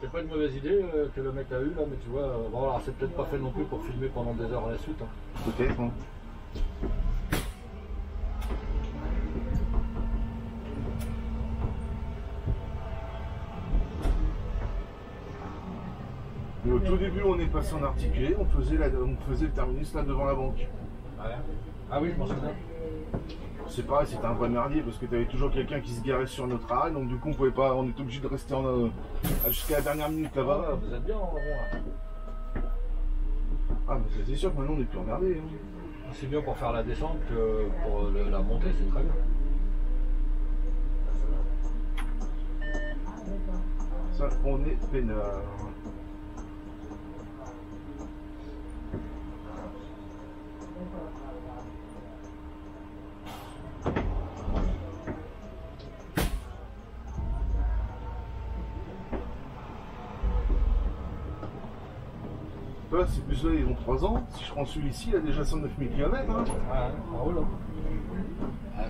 c'était pas une mauvaise idée que le mec a eu là, mais tu vois, bon, alors c'est peut-être pas fait non plus pour filmer pendant des heures à la suite. Hein. Peut-être. Hein. Mais au tout début, on est passé en articulé, on faisait le terminus là devant la banque. Ouais. Ah oui, je m'en souviens. C'est pareil, c'était un vrai merdier parce que tu avais toujours quelqu'un qui se garait sur notre arrêt, donc du coup on pouvait pas, on était obligé de rester jusqu'à la dernière minute là-bas. Ah, vous êtes bien en rond là. Ah mais c'est sûr que maintenant on est plus emmerdé. Hein. C'est bien pour faire la descente que pour la montée, c'est très bien. Ça, on est peinard. Là, c'est plus là, ils ont 3 ans. Si je prends celui-ci, il a déjà 109 000 km. Hein. Ouais, ça roule.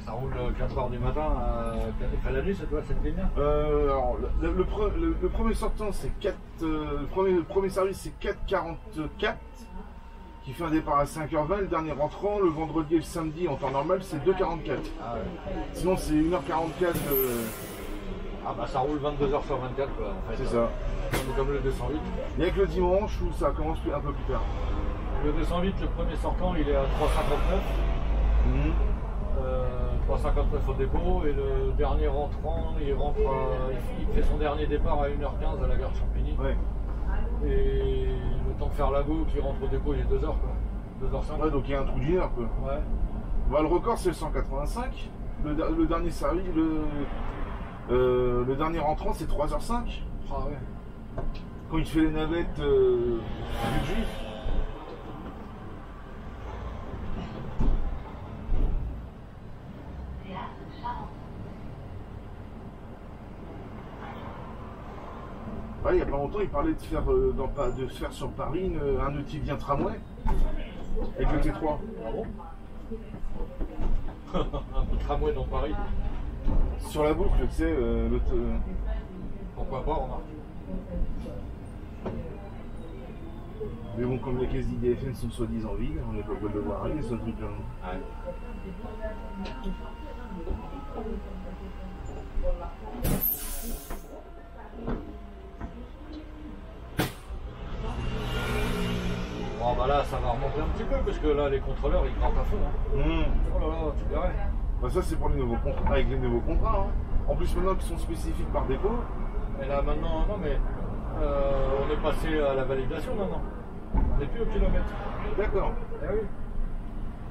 Ça roule 4 h du matin à la nuit, ça doit cette ligne. Alors, le premier sortant, c'est 4. Le premier service, c'est 4h44, qui fait un départ à 5h20. Le dernier rentrant, le vendredi et le samedi, en temps normal, c'est 2h44. Ah, ouais. Sinon, c'est 1h44. Ah, bah ça roule 22 h sur 24, quoi, en fait. C'est ça. C'est comme le 208. Il n'y a que le dimanche où ça commence un peu plus tard. Le 208, le premier sortant, il est à 3,59. 3,59 au dépôt. Et le dernier rentrant, il fait son dernier départ à 1h15 à la gare de Champigny. Ouais. Et le temps de faire la boucle, il rentre au dépôt, il est 2h, quoi. 2h05. Ouais, donc il y a un trou d'une heure, quoi. Ouais. Bah, le record, c'est le 185. Le dernier service, le dernier rentrant, c'est 3h05. Ah ouais. Quand il fait les navettes du juif. Ouais, il n'y a pas longtemps, il parlait de faire, sur Paris un Eutivien tramway avec le T3. Ah bon? Un tramway dans Paris. Sur la boucle, tu sais, Pourquoi pas, remarque. Mais bon, comme les caisses d'IDFM sont soi-disant vides, on n'est pas obligé de le voir arriver, ce truc-là. Ouais. Bon, bah là, ça va remonter un petit peu, parce que là, les contrôleurs, ils grattent à fond. Hein. Oh là là, tu verrais. Bah ça, c'est pour les nouveaux contrats, avec les nouveaux contrats. Hein. En plus, maintenant qu'ils sont spécifiques par dépôt. Et là, maintenant, non, mais on est passé à la validation maintenant. On n'est plus au kilomètre. D'accord. Eh oui.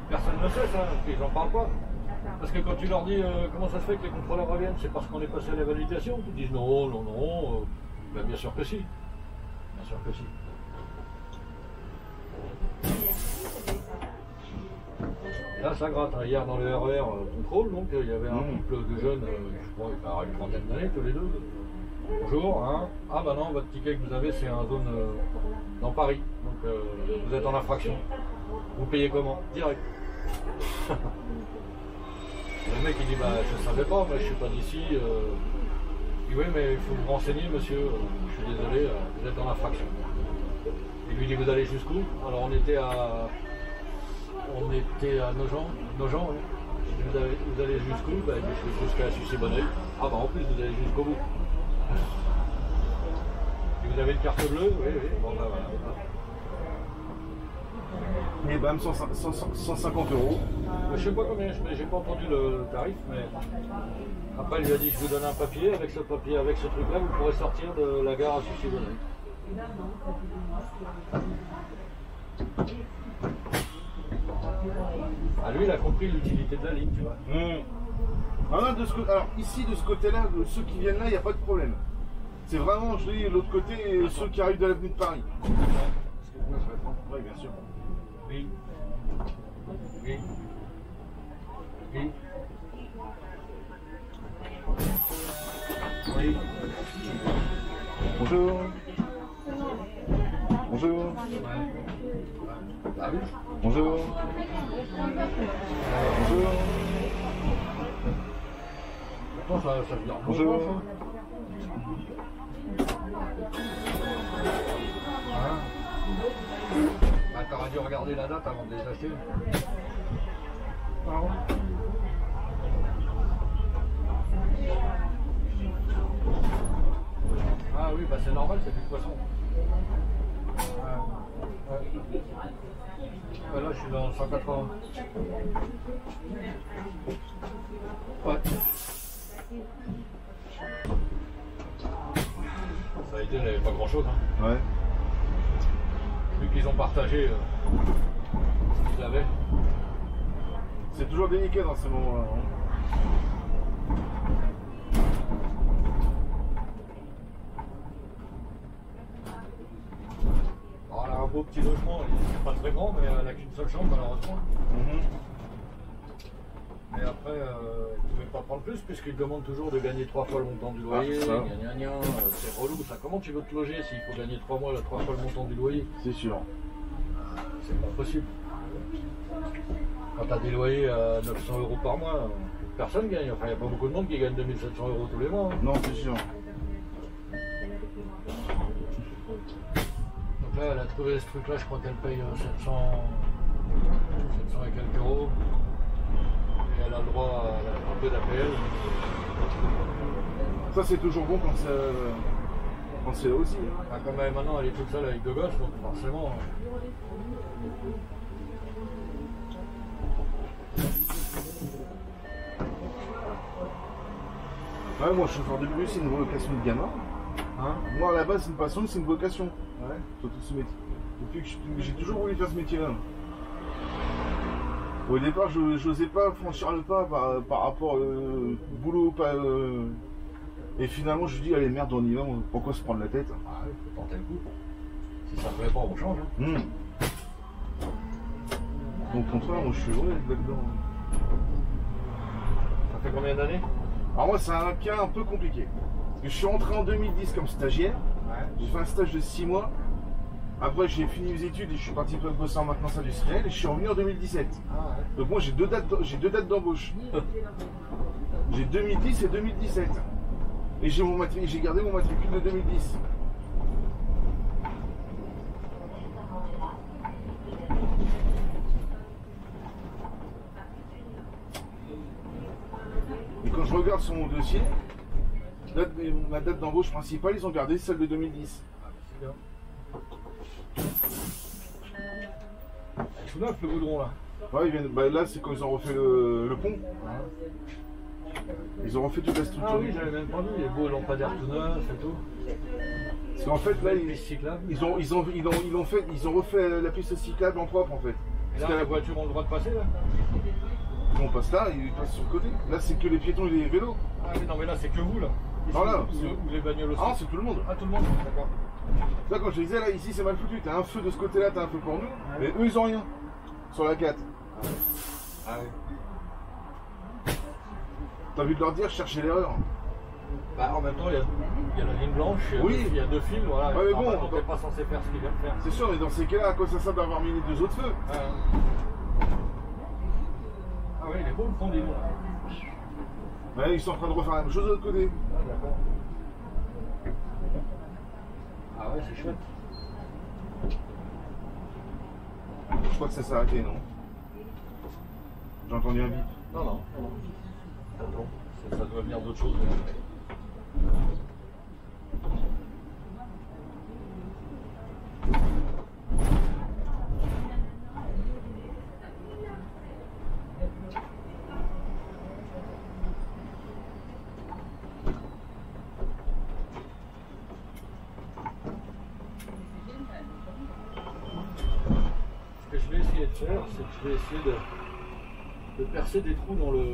Personne ne sait ça, ils n'en parlent pas. Parce que quand tu leur dis comment ça se fait que les contrôleurs reviennent, c'est parce qu'on est passé à la validation. Ils disent non, non, non. Ben, bien sûr que si. Bien sûr que si. Là, ça gratte. Hein. Hier, dans le RER contrôle, donc il y avait un couple de jeunes, je crois, il paraît une trentaine d'années, tous les deux. Bonjour, hein. Ah bah non, votre ticket que vous avez, c'est en zone dans Paris. Donc vous êtes en infraction. Vous payez comment? Direct. Le mec il dit bah je savais pas, moi je suis pas d'ici. Il dit oui mais il faut vous renseigner monsieur, je suis désolé, vous êtes en infraction. Il lui dit vous allez jusqu'où? Alors on était à Nogent, oui. Vous allez jusqu'où? Bah, je suis jusqu'à Sucy-Bonneuil. Ah bah en plus vous allez jusqu'au bout. Et vous avez une carte bleue? Oui, oui. Bon bah voilà. Et bam, 150 €. Je sais pas combien, j'ai pas entendu le tarif, mais après il lui a dit je vous donne un papier, avec ce truc-là, vous pourrez sortir de la gare à Sucy-Bonneuil. Ah lui il a compris l'utilité de la ligne, tu vois. Alors, ici de ce côté-là, ceux qui viennent là, il n'y a pas de problème. C'est vraiment, je dis, l'autre côté, ceux qui arrivent de l'avenue de Paris. Excuse-moi, je réponds. Oui, bien sûr. Oui. Oui. Oui. Oui. Bonjour. Bonjour. Ouais. Ah oui. Bonjour. Bonjour. Pourtant ça veut dire bonjour. t'aurais dû regarder la date avant de les acheter. Ah, Ah oui, bah c'est normal, c'est du poisson. Là, je suis dans 180. Ouais. Ça a été, il n'y avait pas grand chose. Hein. ouais. Vu qu'ils ont partagé ce qu'ils avaient. C'est toujours délicat dans ces moments-là. Hein. Alors, elle a un beau petit logement, il n'est pas très grand, mais elle n'a qu'une seule chambre malheureusement. Mais après, ils ne pouvaient pas prendre plus puisqu'ils demandent toujours de gagner 3 fois le montant du loyer. C'est relou ça. Comment tu veux te loger s'il faut gagner 3 fois le montant du loyer? C'est sûr. C'est pas possible. Quand tu as des loyers à 900 € par mois, personne gagne. Enfin, il n'y a pas beaucoup de monde qui gagne 2700 € tous les mois. Hein. Non, c'est sûr. Donc là, elle a trouvé ce truc-là, je crois qu'elle paye 700 et quelques euros. Et elle a le droit à un peu d'APL. Ça, c'est toujours bon quand c'est là aussi. Hein. Ah, comme maintenant, elle est toute seule avec 2 gosses, donc forcément. Ouais, moi, chauffeur de bus, c'est une vocation de gamin. Hein? Moi, à la base, c'est une passion, c'est une vocation. Ouais. Surtout ce métier. Depuis que j'ai toujours voulu faire ce métier-là. Au départ, je n'osais pas franchir le pas par rapport au boulot. Et finalement, je me dis, allez, merde, on y va, pourquoi se prendre la tête? Ah, il faut tenter le coup. Si ça ne plaît pas, on change. Hein. Donc, au contraire, moi, je suis heureux d'être là-dedans. Ça fait combien d'années? Alors, moi, c'est un cas un peu compliqué. Parce que je suis rentré en 2010 comme stagiaire. Ouais. J'ai fait un stage de 6 mois. Après, j'ai fini mes études et je suis parti bosser en maintenance industrielle et je suis revenu en 2017. Ah, ouais. Donc moi j'ai deux dates d'embauche. J'ai 2010 et 2017. Et j'ai gardé mon matricule de 2010. Et quand je regarde sur mon dossier, ma date d'embauche principale, ils ont gardé celle de 2010. Ah, c'est bien. Tout neuf le goudron là. Ouais, là c'est quand ils ont refait le pont. Ils ont refait toute la structure. Ah oui, j'avais même pas vu, les beaux lampadaires tout neufs et tout. Parce qu'en fait là, ils ont refait la piste cyclable en propre en fait. Et là, les voitures ont le droit de passer là? On passe là, ils passent sur le côté. Là c'est que les piétons et les vélos. Ah oui, non mais là c'est que vous là. Ici, Voilà. Ou les bagnoles aussi. Ah, c'est tout le monde. Ah, tout le monde, d'accord. Là, quand je te disais, là, ici, c'est mal foutu. T'as un feu de ce côté-là, t'as un feu pour nous. Mais eux, ils ont rien. Sur la 4. Ah oui. T'as envie de leur dire, cherchez l'erreur. Bah, en même temps, il y a la ligne blanche, Oui. Il y a 2 fils, voilà. Ouais, mais bon, on n'est pas censé faire ce qu'il vient de faire. C'est sûr, mais dans ces cas-là, à quoi ça sert d'avoir mis les 2 autres feux? Ah oui, il est beau le fond des noms. Ouais, ils sont en train de refaire la même chose de l'autre côté. Ah, d'accord. Ah ouais, c'est chouette. Je crois que ça s'est arrêté, non? J'ai entendu un bip. Non, non. Attends, ça doit venir d'autre chose. Ce que je vais essayer de faire, c'est que je vais essayer de percer des trous dans le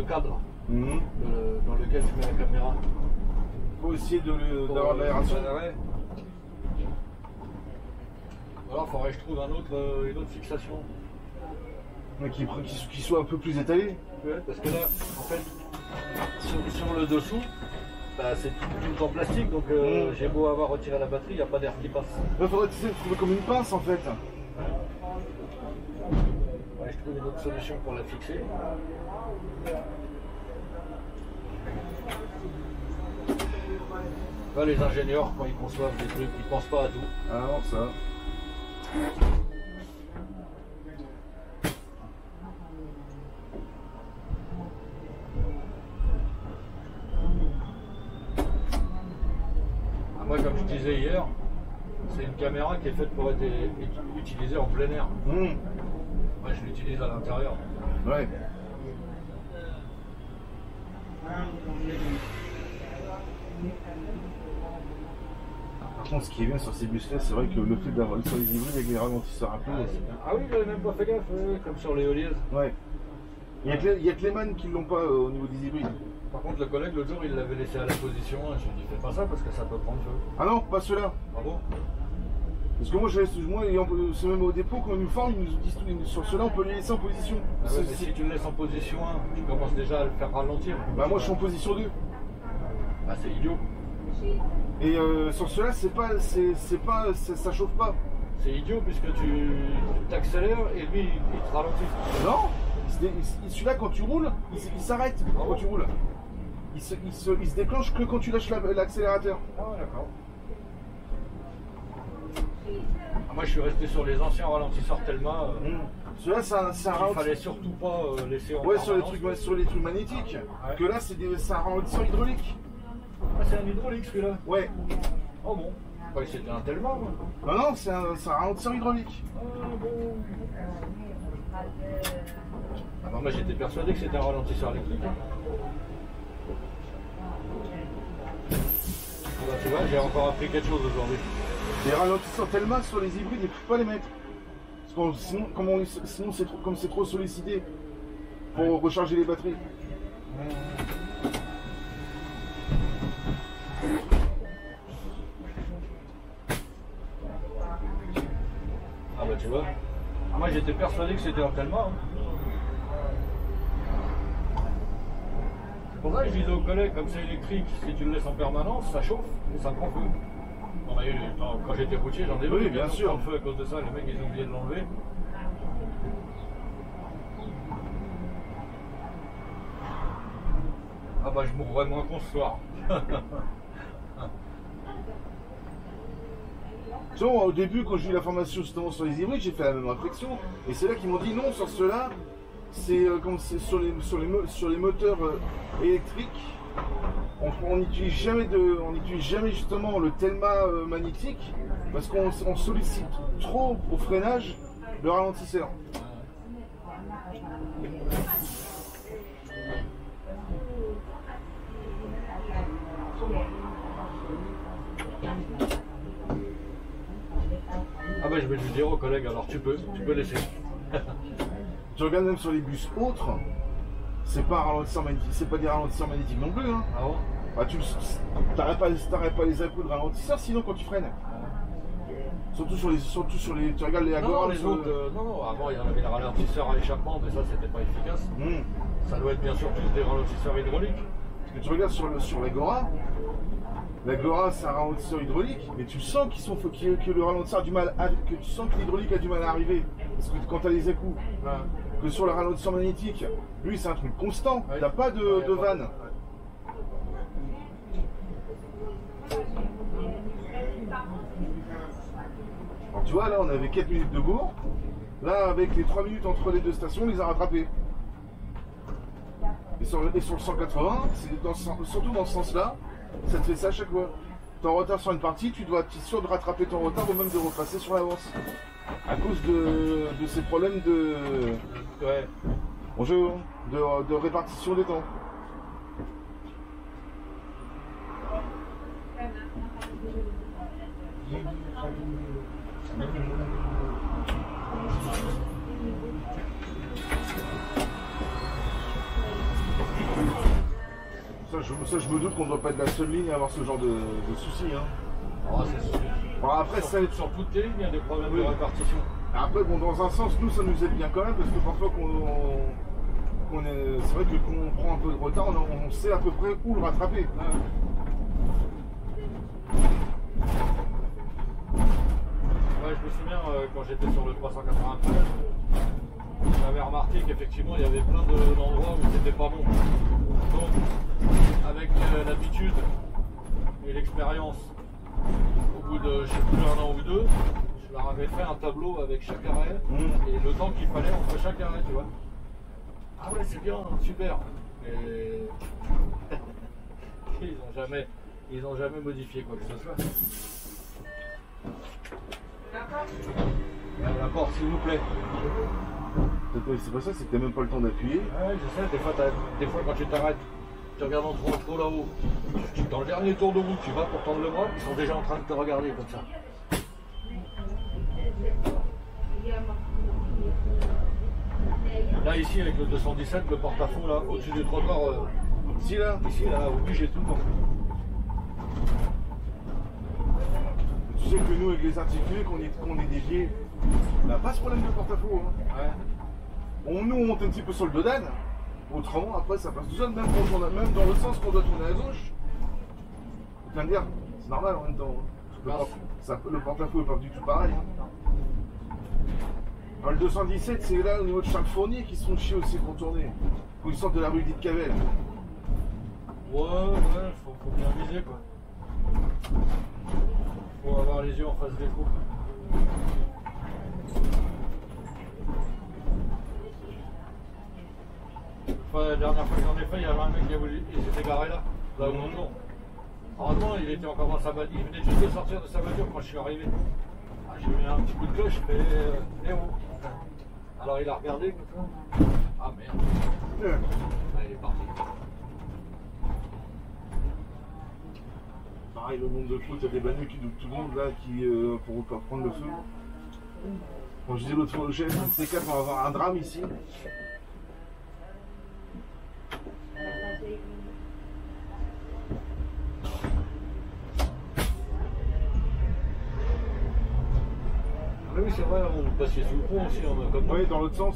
cadre dans lequel je mets la caméra. Faut essayer d'avoir de l'aération. Voilà, il faudrait que je trouve une autre fixation. Mais qui soit un peu plus étalé. Ouais, parce que là, en fait, sur le dessous, bah, c'est tout en plastique, donc j'ai beau avoir retiré la batterie, il n'y a pas d'air qui passe. Il faudrait essayer de trouver comme une pince en fait. Ouais, je trouve une autre solution pour la fixer. Là, les ingénieurs, quand ils conçoivent des trucs, ils pensent pas à tout. Ah non, ça. Ah, moi, comme je disais hier, c'est une caméra qui est faite pour être utilisée en plein air. Moi, je l'utilise à l'intérieur. Ouais. Par contre, ce qui est bien sur ces bus-là, c'est vrai que le fait d'avoir sur les hybrides avec les ralentisseurs un peu. Ah oui, j'avais même pas fait gaffe, comme sur l'éolienne. Ouais. Il y a que les man qui l'ont pas au niveau des hybrides. Par contre, le collègue, l'autre jour, il l'avait laissé à la position. Je lui ai dit, fais pas ça parce que ça peut prendre feu. Ah non, pas ceux-là. Ah bon? Parce que moi, c'est même au dépôt, quand ils nous forment, ils nous disent sur ceux-là, on peut les laisser en position. Ah ouais, mais si tu le laisses en position 1, tu commences déjà à le faire ralentir. Bah, moi, je suis en position 2. Bah, c'est idiot. Et sur ceux-là, ça chauffe pas. C'est idiot puisque tu t'accélères et lui, il te ralentit. Non, celui-là, quand tu roules, il s'arrête quand tu roules. Il se déclenche que quand tu lâches l'accélérateur. Ah ouais, d'accord. Moi, je suis resté sur les anciens ralentisseurs Telma. Celui-là, c'est un ralentisseur. Il fallait surtout pas laisser en ouais, sur les trucs magnétiques. Ouais. Que là, c'est un ralentisseur hydraulique. Ah, c'est un hydraulique celui-là? Ouais. Oh bon. Ouais, c'était un Telma, moi. Non, c'est un ralentisseur hydraulique. Ah bon. Ah bah, moi, j'étais persuadé que c'était un ralentisseur électrique. Bah, tu vois, j'ai encore appris quelque chose aujourd'hui. Les ralentisseurs Telma sur les hybrides, ils ne peuvent pas les mettre. Parce que sinon c'est trop sollicité pour recharger les batteries. Ah bah tu vois, moi j'étais persuadé que c'était un Telma. C'est pour ça que je disais aux collègues, comme c'est électrique, si tu le laisses en permanence, ça chauffe et ça prend feu. Quand j'étais routier, j'en ai vu. Oui, bien sûr. Le feu à cause de ça, les mecs ils ont oublié de l'enlever. Ah bah je mourrais moins con ce soir. Au début, quand j'ai eu la formation justement sur les hybrides, j'ai fait la même réflexion. Et c'est là qu'ils m'ont dit non, sur ceux-là, c'est comme c'est sur les moteurs électriques. On n'utilise jamais justement le Telma magnétique parce qu'on sollicite trop au freinage le ralentisseur. Ah bah je vais lui dire aux collègues, alors tu peux laisser. Tu regardes même sur les bus autres, c'est pas un ralentisseur magnétique, c'est pas des ralentisseurs magnétiques non plus. Hein. Ah bon? Bah t'arrêtes pas les à-coups de ralentisseur sinon quand tu freines. Surtout sur les. Tu regardes les Agora. Non, les autres. Non, avant il y en avait les ralentisseurs à échappement, mais ça c'était pas efficace. Ça doit être bien sûr tous des ralentisseurs hydrauliques. Parce que tu regardes sur l'Agora, l'Agora c'est un ralentisseur hydraulique, mais tu sens que le ralentisseur a du mal que tu sens que l'hydraulique a du mal à arriver. Parce que quand tu as les à-coups, que sur le ralentisseur magnétique, lui c'est un truc constant, ouais. T'as pas de vanne. Alors tu vois là on avait 4 minutes de bourg, là avec les 3 minutes entre les deux stations on les a rattrapés. Et sur le 180, surtout dans ce sens-là, ça te fait ça à chaque fois. T'es en retard sur une partie, tu dois être sûr de rattraper ton retard ou même de repasser sur l'avance. À cause de ces problèmes de répartition des temps. Ça, je me doute qu'on ne doit pas être la seule ligne à avoir ce genre de soucis. Hein. Oh, c'est sûr. Bon, après, sur toutes les lignes, il y a des problèmes de répartition. Après, bon, dans un sens, nous, ça nous aide bien quand même, parce que parfois, c'est vrai que quand on prend un peu de retard, on sait à peu près où le rattraper. Ouais, je me souviens, quand j'étais sur le 393, j'avais remarqué qu'effectivement, il y avait plein d'endroits où c'était pas bon. Donc, avec l'habitude, eu l'expérience, au bout de, je sais plus, 1 an ou 2, je leur avais fait un tableau avec chaque arrêt et le temps qu'il fallait entre chaque arrêt, tu vois. Ah ouais, c'est bien, super. Et ils ont jamais modifié quoi que ce soit. La porte, s'il vous plaît. C'est pas ça, c'est que t'as même pas le temps d'appuyer. Ouais, je sais, des fois quand tu t'arrêtes, tu regardes trop là-haut. Dans le dernier tour de route, tu vas pour tendre le bras, ils sont déjà en train de te regarder comme ça. Là, ici, avec le 217, le porte-à-faux, là, au-dessus du trottoir, ici, là, obligé tout le temps. Tu sais que nous, avec les articulés, qu'on est déviés, on n'a pas ce problème de porte-à-faux. Hein. Ouais. Nous, on monte un petit peu sur le dos d'âne. Autrement, après, ça passe tout seul, même dans le sens qu'on doit tourner à gauche. Faut bien le dire, c'est normal en même temps. Le porte-à-faux n'est pas du tout pareil. Hein. Alors, le 217, c'est là au niveau de Charles Fournier qui se font chier aussi pour tourner. Où ils sortent de la rue d'Itcavel. Ouais, faut bien viser quoi. Faut avoir les yeux en face des trous. Enfin, la dernière fois que j'en ai fait, il y avait un mec qui s'était garé là où on tourne. Heureusement, il était encore dans sa voiture, il venait juste de sortir de sa voiture quand je suis arrivé. Ah, j'ai mis un petit coup de cloche, et oh. Alors il a regardé, ah merde. Ah, il est parti. Pareil, le monde de foot, il y a des bagnoles qui doutent tout le monde là, pour prendre le feu. Quand je disais l'autre fois au chef, un C4, on va avoir un drame ici. Ah oui, c'est vrai, on passait sous le pont aussi, comme oui, dans l'autre sens.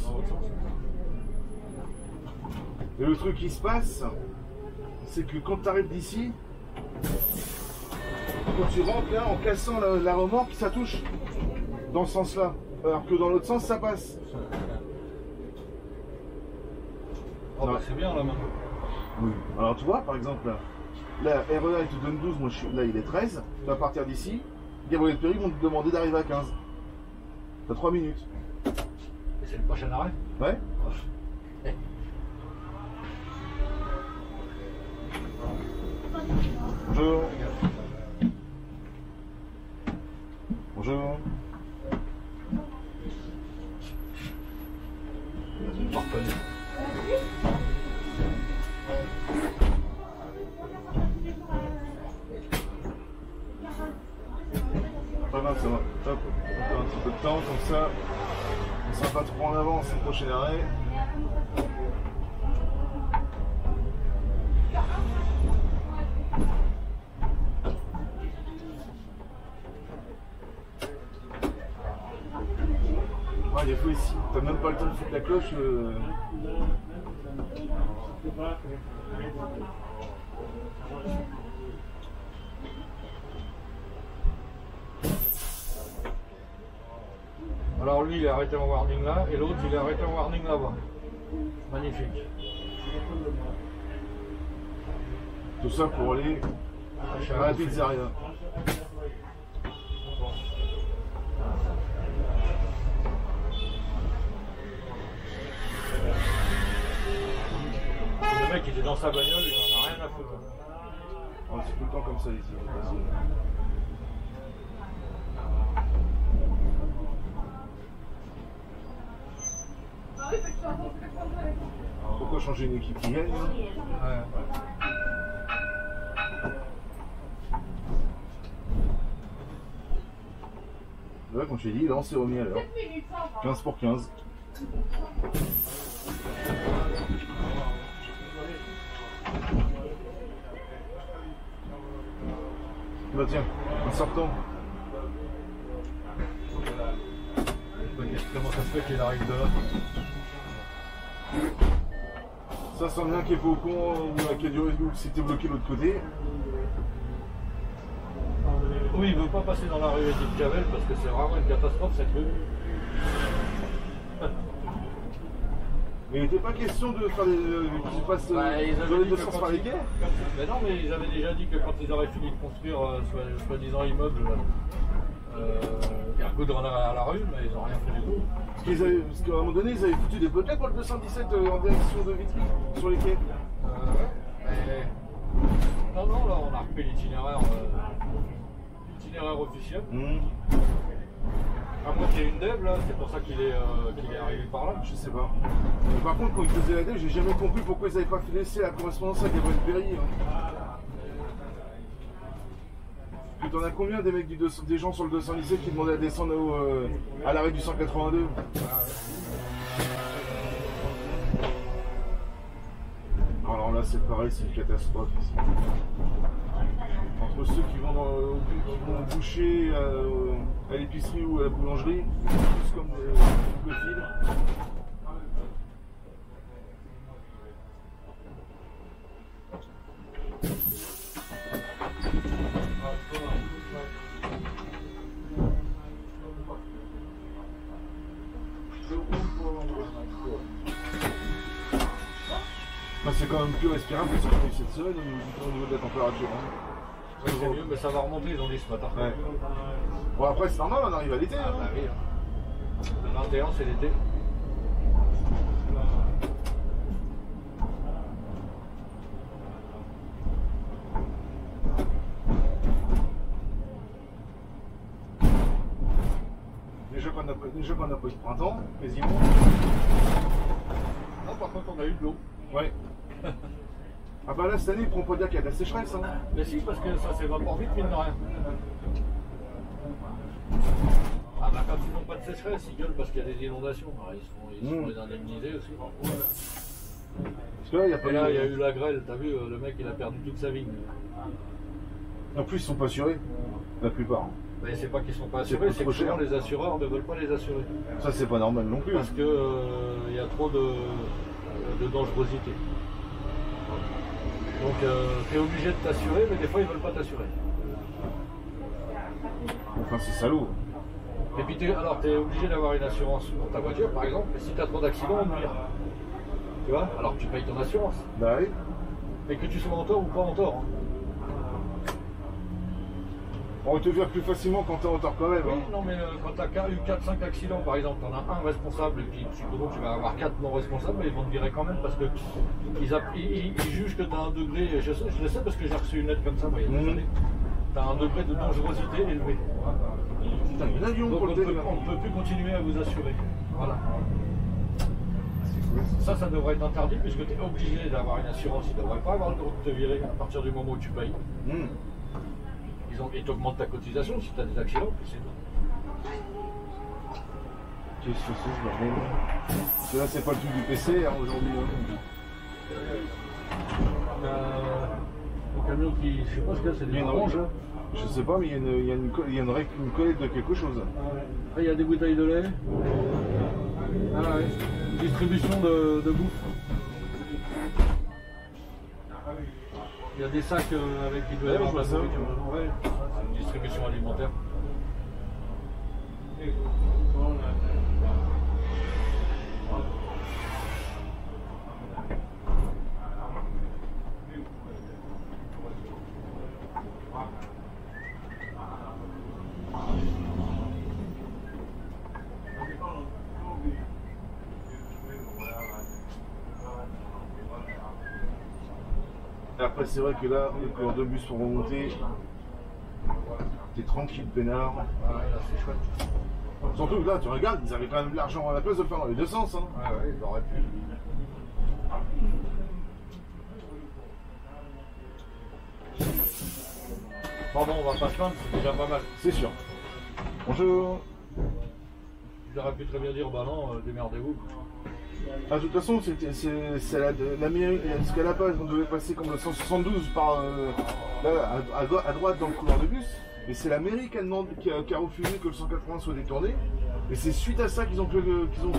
Et le truc qui se passe, c'est que quand tu arrives d'ici, quand tu rentres là, en cassant la remorque, ça touche dans ce sens-là. Alors que dans l'autre sens, ça passe. Oh bah c'est bien là maintenant. Oui. Alors tu vois, par exemple, là, REA il te donne 12, moi là il est 13. Tu vas partir d'ici, Gabriel Péry vont te demander d'arriver à 15. T'as 3 minutes. Et c'est le prochain arrêt? Ouais. Bonjour. Bonjour. Pas reconnu. Pas mal, ça va. Hop, on fait un petit peu de temps, comme ça, on sera pas trop en avance au prochain arrêt. Ah, des fois ici, t'as même pas le temps de foutre la cloche. Alors lui il est arrêté en warning là et l'autre il est arrêté en warning là-bas. Magnifique. Tout ça pour aller à la pizzeria. Le mec il était dans sa bagnole, il en a rien à foutre. Oh, c'est tout le temps comme ça ici. Pourquoi changer une équipe qui gagne? Ouais. Là, comme je t'ai dit, là on s'est remis à l'heure. 15 pour 15. Bah tiens, en sortant. Comment ça se fait qu'il arrive de là? Ça sent bien qu'il est pas au con ou qu'il y a du réseau qui s'était bloqué de l'autre côté. Oui, il veut pas passer dans la rue Edith Cavell parce que c'est vraiment une catastrophe cette rue. Mais il n'était pas question de faire des. Qu'ils passent ils avaient les dit deux que sens quand par les ils- quais. Mais non, mais ils avaient déjà dit que quand ils auraient fini de construire soi-disant immeuble, il y a un coup de renard à la rue, mais ils n'ont rien fait du tout. Parce qu'à un moment donné, ils avaient foutu des bloquettes pour le 217 en direction de Vitry, sur les quais. Non, non, là on a repris l'itinéraire officiel. À moins qu'il y ait une dev là, c'est pour ça qu'il est arrivé par là. Je sais pas. Mais par contre, quand ils faisaient la dev, j'ai jamais compris pourquoi ils n'avaient pas fait laisser la correspondance à Gabriel Péry. Tu t'en as combien des mecs des gens sur le 217 qui demandaient à descendre à l'arrêt du 182? Alors là, c'est pareil, c'est une catastrophe ici. Entre ceux qui vont au boucher, à l'épicerie ou à la boulangerie, tous comme des copines. Bah, c'est quand même plus respirable que ce qu'on a eu cette semaine au niveau de la température. Hein. Ouais, c'est mieux, mais ça va remonter, ils ont dit ce matin. Ouais. Bon, après, c'est normal, on arrive à l'été. Ah, Hein. bah oui. Le 21, c'est l'été. Déjà qu'on n'a pas eu de printemps, quasiment. Non, par contre, on a eu de l'eau. Ouais. Ah bah là, cette année, il prend pas dire qu'il y a de la sécheresse. Hein. Mais si, parce que ça s'évapore vite, mine de rien. Ah bah quand ils n'ont pas de sécheresse, ils gueulent parce qu'il y a des inondations. Alors, ils sont les indemnisés aussi. Parce que là, il y a pas Et là, il y a eu la grêle, t'as vu, le mec il a perdu toute sa vigne. En plus, ils sont pas assurés, la plupart. Mais c'est pas qu'ils sont pas assurés, c'est que souvent les assureurs ne veulent pas les assurer. Ça, c'est pas normal non plus. Parce que il y a trop de dangerosité. Donc tu es obligé de t'assurer, mais des fois ils veulent pas t'assurer. Enfin, c'est salaud. Et puis tu es obligé d'avoir une assurance pour ta voiture, par exemple, mais si tu as trop d'accidents, on te vire. Tu vois? Alors que tu payes ton assurance. Bah oui. Mais que tu sois en tort ou pas en tort. Hein. On te vire plus facilement quand t'es en tort quand même. Oui, Hein. non, mais quand tu as eu 4-5 accidents, par exemple, tu en as un responsable, et puis supposons que tu vas avoir 4 non responsables, mais ils vont te virer quand même parce que ils jugent que tu as un degré, je le sais parce que j'ai reçu une lettre comme ça, moi, il y a des années. Tu as un degré de dangerosité élevé. Putain, il y a un avion Donc pour on le ne peut plus continuer à vous assurer. Voilà. Ça devrait être interdit puisque tu es obligé d'avoir une assurance. Ils ne devraient pas avoir le droit de te virer à partir du moment où tu payes. Ils t'augmentent ta cotisation si tu as des accidents, puis c'est tout. Qu'est-ce que c'est ce bordel? Parce que là, c'est pas le truc du PC hein, aujourd'hui. Un camion qui, je sais pas ce que c'est, Il y a des une oranges. rouge. Je sais pas, mais il y a une collecte de quelque chose. Après, il y a des bouteilles de lait. Ah ouais. Distribution de bouffe. Il y a des sacs avec qui doit y avoir de la nourriture dedans. Ouais, c'est une distribution alimentaire. Après, c'est vrai que là, les coureurs de bus sont remontés. T'es tranquille, peinard. Ah ouais, là c'est chouette. Surtout que là, tu regardes, ils avaient quand même de l'argent à la place de le faire dans les deux sens. Hein. Ouais, ouais, ils auraient pu. Pardon, on va pas se plaindre, c'est déjà pas mal. C'est sûr. Bonjour. J'aurais pu très bien dire, bah non, démerdez-vous. Ah, de toute façon, c'est la mairie, ce qu'elle a pas, on devait passer comme le 172 par là, à droite dans le couloir de bus, mais c'est la mairie qui a refusé que le 180 soit détourné, et c'est suite à ça qu'ils ont fait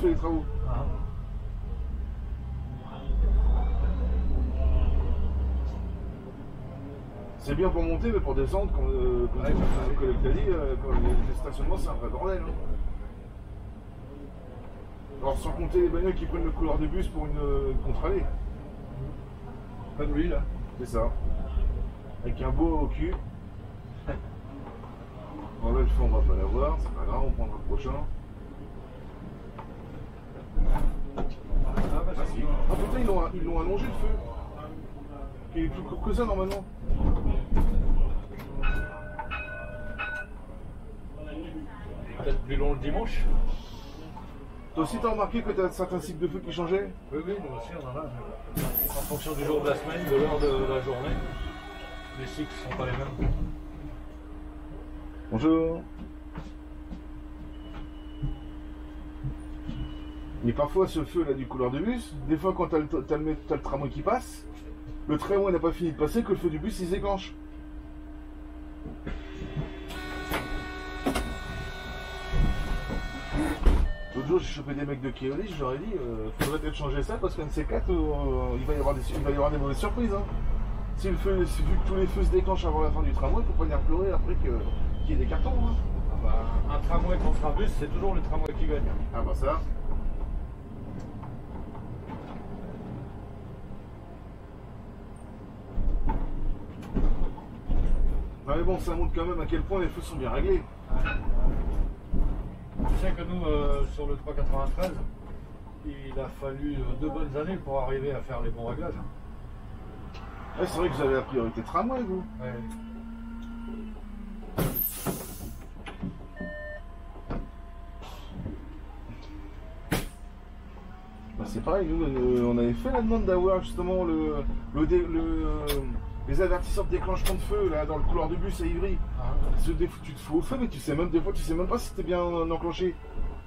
les travaux. Ah. C'est bien pour monter, mais pour descendre, comme le collègue t'a dit, les stationnements, c'est un vrai bordel. Hein. Alors sans compter les bagnoles qui prennent le couloir de bus pour une contre-allée. Comme lui là. C'est ça. Avec un beau au cul. Bon là le feu on va pas l'avoir, c'est pas grave, on prendra le prochain. Ah bah ça si. Ah putain ils l'ont allongé le feu. Il est plus court que ça normalement. Peut-être plus long le dimanche. Toi aussi t'as remarqué que t'as certains cycles de feu qui changeaient? Oui, oui, nous aussi on en a. En fonction du jour de la semaine, de l'heure de la journée, les cycles sont pas les mêmes. Bonjour. Mais parfois ce feu là du couloir de bus, des fois quand t'as le tramway qui passe, le tramway n'a pas fini de passer que le feu du bus il se déclenche. L'autre jour j'ai chopé des mecs de Keolis, je leur ai dit faudrait peut-être changer ça parce qu'un de ces quatre il va y avoir des mauvaises surprises. Hein. Si vu que tous les feux se déclenchent avant la fin du tramway, faut pas venir pleurer après qu'il y ait des cartons. Hein. Ah bah, un tramway contre un bus, c'est toujours le tramway qui gagne. Ah bah ça. Ah mais bon, ça montre quand même à quel point les feux sont bien réglés. Tu sais que nous, sur le 393, il a fallu 2 bonnes années pour arriver à faire les bons réglages. Ouais, c'est vrai que vous avez la priorité tramway, vous. Ouais. Bah, c'est pareil, nous, on avait fait la demande d'avoir justement les avertisseurs de déclenchement de feu là dans le couloir de bus à Ivry. Ah. Tu te fous au feu, mais tu sais même des fois, tu sais même pas si t'es bien enclenché.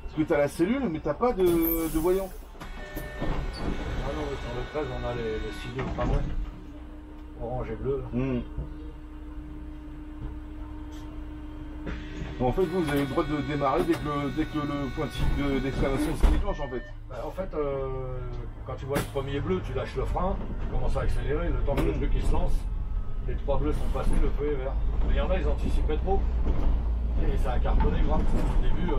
Parce que t'as la cellule, mais t'as pas de voyant. Ah non, mais sur le 13, on a les signaux tramway. Orange et bleu. Mmh. Bon, en fait, vous avez le droit de démarrer dès que le pointillé d'exclamation se déclenche en fait. Bah, en fait, quand tu vois le premier bleu, tu lâches le frein, tu commences à accélérer, le temps que le truc il se lance, les 3 bleus sont passés, le feu est vert. Mais il y en a, ils anticipaient trop. Et ça a cartonné grave. Au début.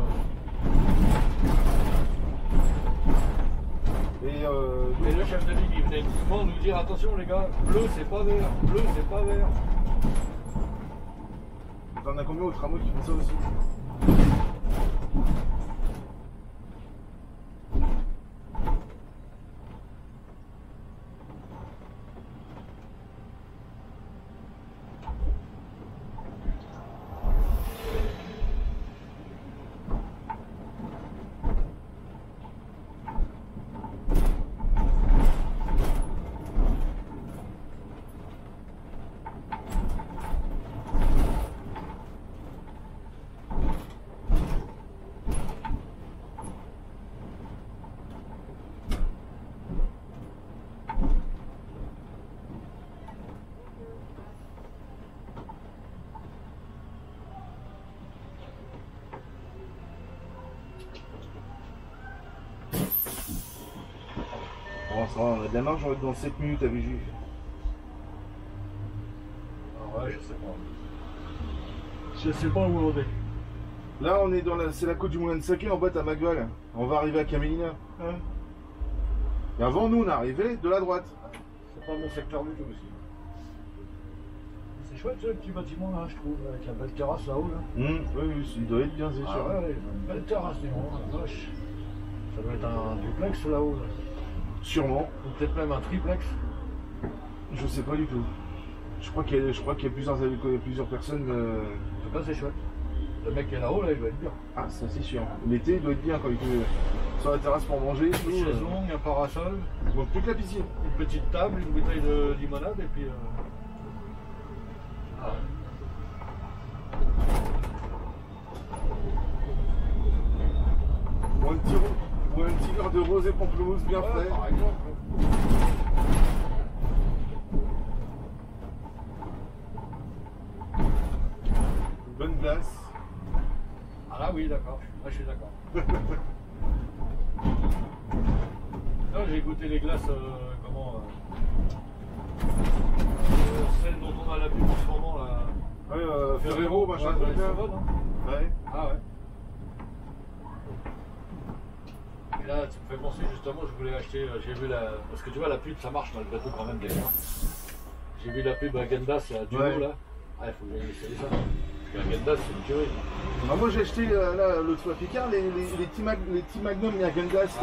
Et le chef de ligue, il venait souvent nous dire attention les gars, bleu c'est pas vert, bleu c'est pas vert. T'en as combien au tramway qui font ça aussi? Bon, ça va, on a de la marge, on va être dans 7 minutes à Vigie. Ah ouais, je sais pas. Je sais pas où on est. Là, on est c'est la côte du Moulin de Saké, en bas à Magval. On va arriver à Camélina. Hein? Et avant, nous, on est arrivé de la droite. C'est pas mon secteur du tout aussi. C'est chouette ce petit bâtiment là, je trouve, avec la belle terrasse là-haut là. Oui, oui, il doit être bien, c'est sûr. Ah ouais, une belle terrasse, dis donc, la vache. Ça doit être un duplex là-haut. Là. Sûrement. Ou peut-être même un triplex. Je sais pas du tout. Je crois qu'il y a plusieurs personnes. En tout cas, c'est chouette. Le mec qui est là-haut, là, il doit être bien. Ah, ça c'est sûr. L'été, il doit être bien quand il est sur la terrasse pour manger. Une chaise longue, un parasol. Il manque plus que la piscine. Une petite table, une bouteille de limonade et puis. Ah. Ou un petit verre de rosé pamplemousse bien Ouais, frais. par exemple. Bonne glace. Ah là, oui, d'accord. Là, je suis d'accord. Là, j'ai goûté les glaces, celles dont on a la pub en ce moment là. Ouais, Ferrero, machin, ouais, truc, c'est là. bon, hein. Ouais. Ah ouais. Et là, tu me fais penser justement, je voulais acheter, j'ai vu la. Parce que tu vois, la pub ça marche malgré tout quand même des fois. J'ai vu la pub Agendas, c'est à Duo là. Ah, il faut que j'aille essayer ça. Parce que Agendas, c'est une tuerie. Bah, moi j'ai acheté là l'autre fois à Picard les petits Magnum et Agendas.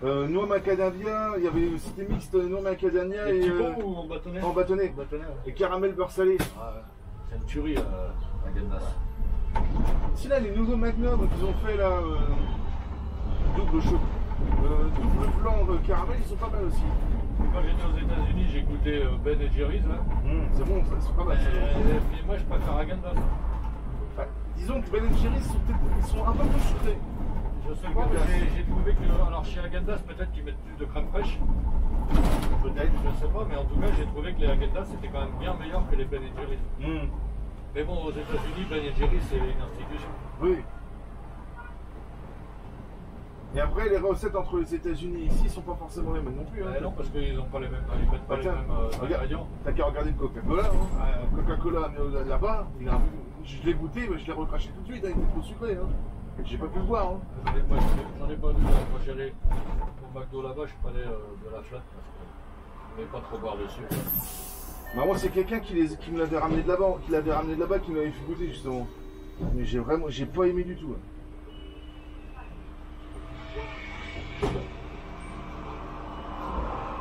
Noix macadamia, il y avait c'était mixte noix macadamia Et et. petits pots ou en bâtonnet? En bâtonnet. Ouais. Et caramel beurre salé. Ah, ouais. C'est une tuerie Agendas. Si là les nouveaux Magnum qu'ils ont fait là, double blanc caramel, ils sont pas mal aussi. Quand j'étais aux États-Unis, j'ai goûté Ben et Jerry's là. C'est bon, ils sont pas mal. Et moi, je préfère Agendas. Enfin, disons que Ben Jerry's ils sont un peu plus sucrés. Je sais pas, mais j'ai trouvé que. Alors chez Agendas, peut-être qu'ils mettent plus de crème fraîche. Peut-être, je sais pas, mais en tout cas, j'ai trouvé que les Agendas c'était quand même bien meilleur que les Ben Jerry's. Mais bon, aux États-Unis, Ben Jerry's c'est une institution. Oui. Et après, les recettes entre les États-Unis et ici sont pas forcément les mêmes non plus. Non, parce qu'ils n'ont pas les mêmes, ils mettent pas les mêmes ingrédients. T'as qu'à regarder le Coca-Cola. Hein. Coca-Cola là-bas, je l'ai goûté, mais je l'ai recraché tout de suite. Il était trop sucré. Hein. J'ai pas pu le boire. Hein. J'en ai pas vu. Moi, j'allais au McDo là-bas, je prenais de la flotte parce que je ne voulais pas trop boire dessus. Bah, moi, c'est quelqu'un qui me l'avait ramené de là-bas, qui m'avait fait goûter justement. Mais j'ai pas aimé du tout. Hein.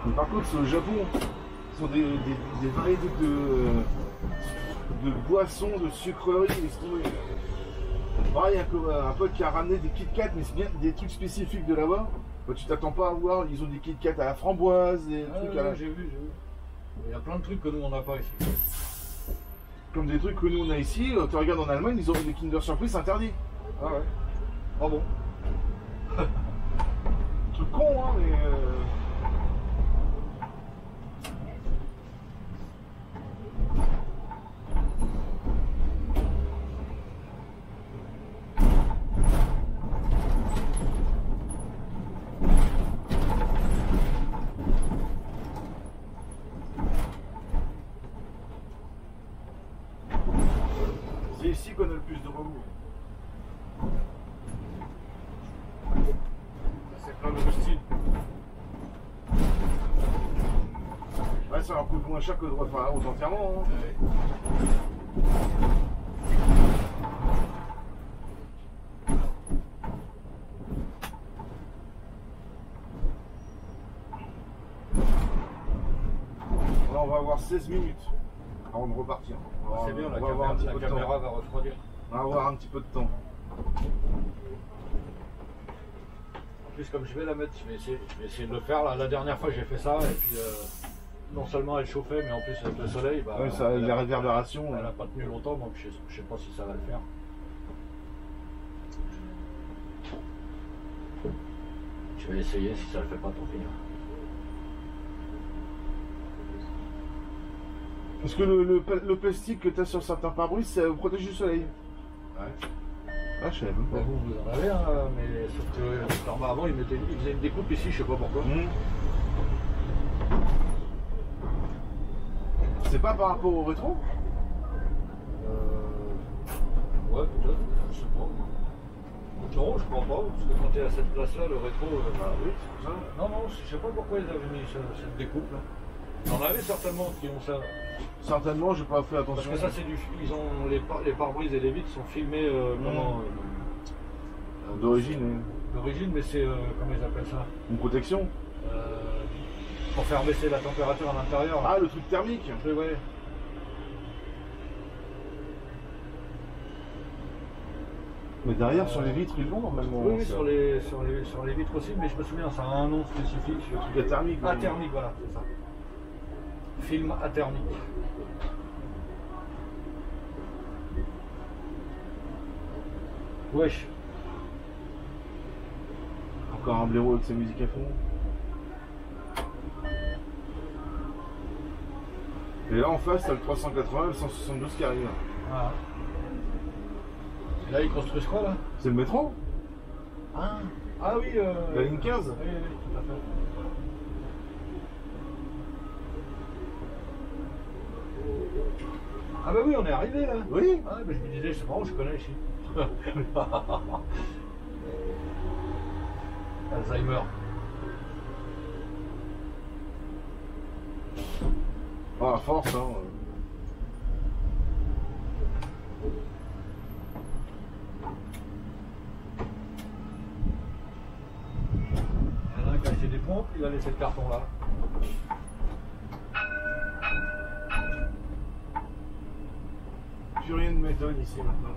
Mais par contre, c'est au Japon. Ce sont des variétés de boissons, de sucreries. Pareil, un pote qui a ramené des Kit Kat, mais c'est bien des trucs spécifiques de là-bas. Bah, tu t'attends pas à voir, ils ont des Kit Kat à la framboise, des trucs à la... J'ai vu. Il y a plein de trucs que nous on n'a pas ici. Comme des trucs que nous on a ici, tu regardes en Allemagne, ils ont des Kinder Surprise interdits. Ah ouais. Ah bon. Truc con, hein, mais. C'est ici qu'on a le plus de remous. C'est pas le style. Ouais, ça leur coûte moins cher que de refaire aux enterrements. Hein. Ouais. Là, on va avoir 16 minutes avant de repartir. C'est bien, on va avoir un petit peu de caméra temps. va refroidir. On va avoir un petit peu de temps. En plus, comme je vais la mettre, je vais essayer de le faire. Là, la dernière fois, j'ai fait ça et puis non seulement elle chauffait, mais en plus avec le soleil, bah, Ouais, ça, la réverbération. elle n'a pas tenu longtemps, donc je sais pas si ça va le faire. Je vais essayer, si ça le fait pas, tant pis. Parce que le plastique que tu as sur certains pare-brise, ça protège du soleil. Ouais. Ah, je savais même pas. Vous en avez un, mais sauf que avant, il faisait une découpe ici, je sais pas pourquoi. C'est pas par rapport au rétro? Ouais, peut-être, je sais pas. Non, je crois pas, parce que quand tu es à cette place-là, le rétro. Ah oui, c'est pour ça. Non, je sais pas pourquoi ils avaient mis cette découpe là. Il y en avait certainement qui ont ça. Certainement, j'ai pas fait attention. Parce que ça, c'est du. Ils ont les pare-brises et les vitres sont filmés D'origine, d'origine, mais c'est. Comment ils appellent ça? une protection. Pour faire baisser la température à l'intérieur. Ah, le truc thermique. Ouais. Mais derrière, sur les vitres, ils l'ont normalement. Oui, sur les vitres aussi, mais je me souviens, ça a un nom spécifique. Le truc athermique. oui. Athermique, voilà, c'est ça. Film athermique. Wesh. Encore un blaireau avec sa musique à fond. Et là en face, t'as le 380 et le 172 qui arrive. Ah. Et là, ils construisent quoi, là? C'est le métro? Ah oui, La ligne 15? Oui, tout à fait. Ah bah oui, on est arrivé là. Oui. Ah, mais je me disais, c'est marrant, je connais ici. Alzheimer. Ah, à force, hein. Il y en a un qui a acheté des pompes, il a laissé le carton là. Plus rien de méthode ici maintenant.